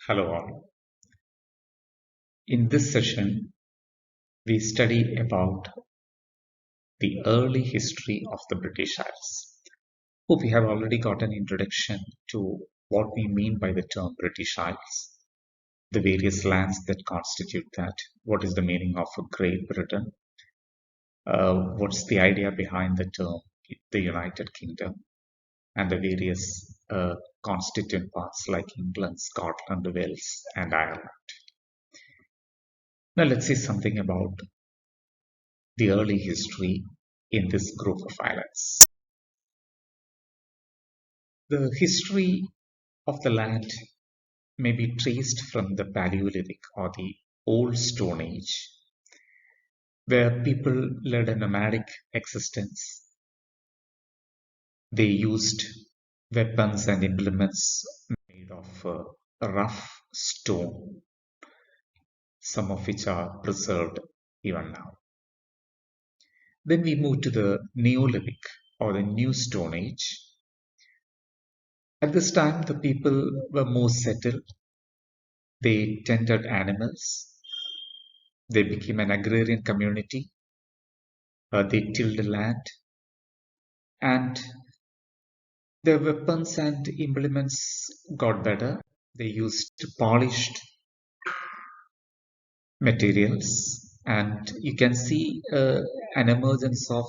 Hello all. In this session, we study about the early history of the British Isles. Hope we have already got an introduction to what we mean by the term British Isles, the various lands that constitute that, what is the meaning of a Great Britain, what's the idea behind the term the United Kingdom, and the various constituent parts like England, Scotland, Wales, and Ireland. Now let's see something about the early history in this group of islands. The history of the land may be traced from the Palaeolithic or the Old Stone Age, where people led a nomadic existence. They used weapons and implements made of rough stone, some of which are preserved even now. Then we move to the Neolithic or the New Stone Age. At this time, the people were more settled. They tended animals. They became an agrarian community. They tilled the land. And their weapons and implements got better. They used polished materials. And you can see an emergence of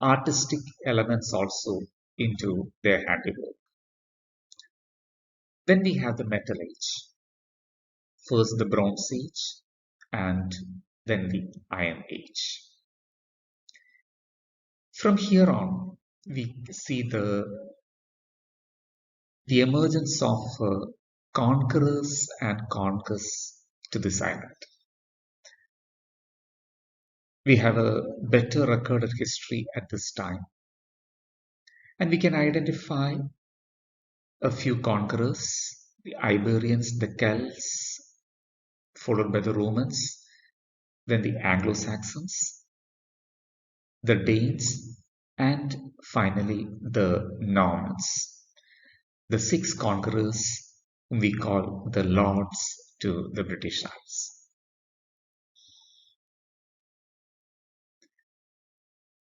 artistic elements also into their handiwork. Then we have the Metal Age. First the Bronze Age and then the Iron Age. From here on, we see the emergence of conquerors and conquests to this island. We have a better recorded history at this time, and we can identify a few conquerors, the Iberians, the Celts, followed by the Romans, then the Anglo Saxons, the Danes, and finally the Normans, the 6 conquerors whom we call the Lords to the British Isles.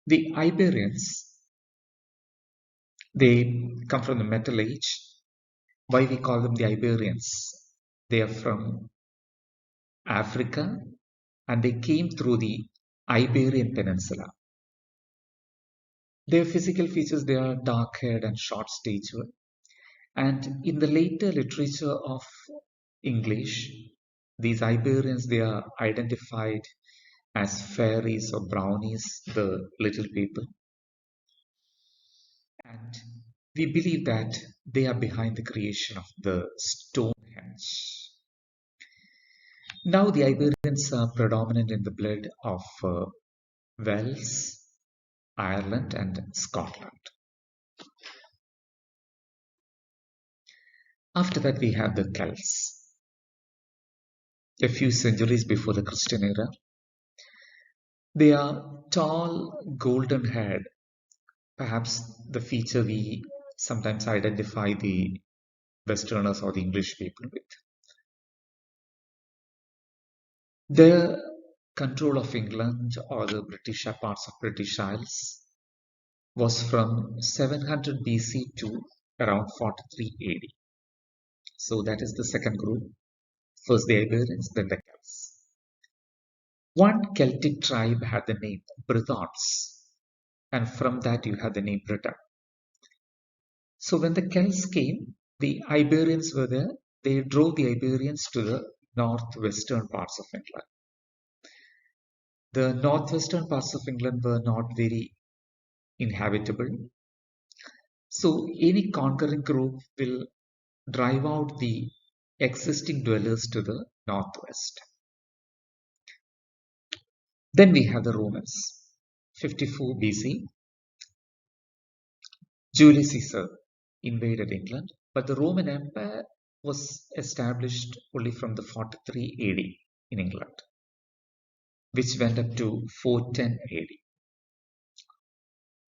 The Iberians, they come from the Metal Age. Why we call them the Iberians? They are from Africa and they came through the Iberian Peninsula. Their physical features, they are dark-haired and short stature. And in the later literature of English, these Iberians, they are identified as fairies or brownies, the little people. And we believe that they are behind the creation of the Stonehenge. Now the Iberians are predominant in the blood of Wales, Ireland and Scotland. After that we have the Celts. A few centuries before the Christian era. They are tall, golden-haired. Perhaps the feature we sometimes identify the Westerners or the English people with. Their control of England or the British parts of British Isles was from 700 BC to around 43 AD. So that is the second group. First the Iberians, then the Celts. One Celtic tribe had the name Brythons, and from that you have the name Britain. So when the Celts came, the Iberians were there. They drove the Iberians to the northwestern parts of England. The northwestern parts of England were not very inhabitable. So any conquering group will drive out the existing dwellers to the northwest. Then we have the Romans. 54 BC, Julius Caesar invaded England, but the Roman Empire was established only from the 43 AD in England, which went up to 410 AD.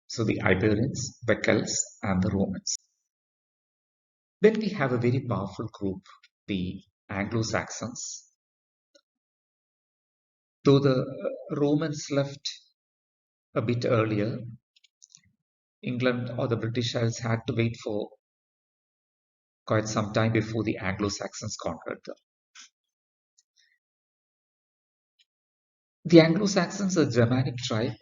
So the Iberians, the Celts, and the Romans. Then we have a very powerful group, the Anglo Saxons. Though the Romans left a bit earlier, England or the British Isles had to wait for quite some time before the Anglo Saxons conquered them. The Anglo Saxons, a Germanic tribe,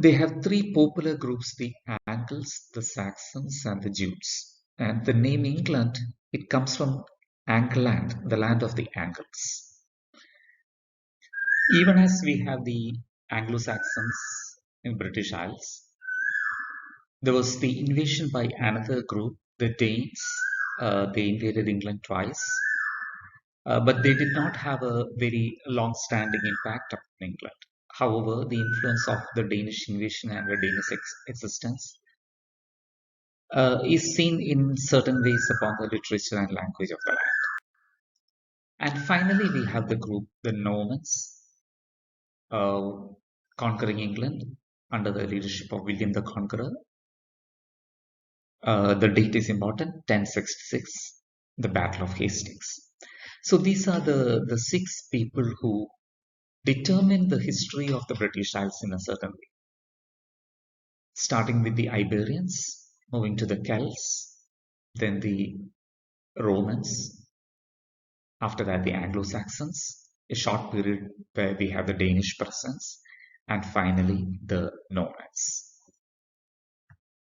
they have three popular groups: the Angles, the Saxons, and the Jutes. And the name England, it comes from Angland, the land of the Angles. Even as we have the Anglo-Saxons in British Isles, there was the invasion by another group, the Danes. They invaded England twice, but they did not have a very long-standing impact upon England. However, the influence of the Danish invasion and the Danish existence is seen in certain ways upon the literature and language of the land. And finally, we have the group, the Normans, uh, conquering England under the leadership of William the Conqueror. The date is important, 1066, the Battle of Hastings. So these are the six people who determine the history of the British Isles in a certain way. Starting with the Iberians, moving to the Celts, then the Romans, after that the Anglo-Saxons, a short period where we have the Danish presence, and finally the Normans.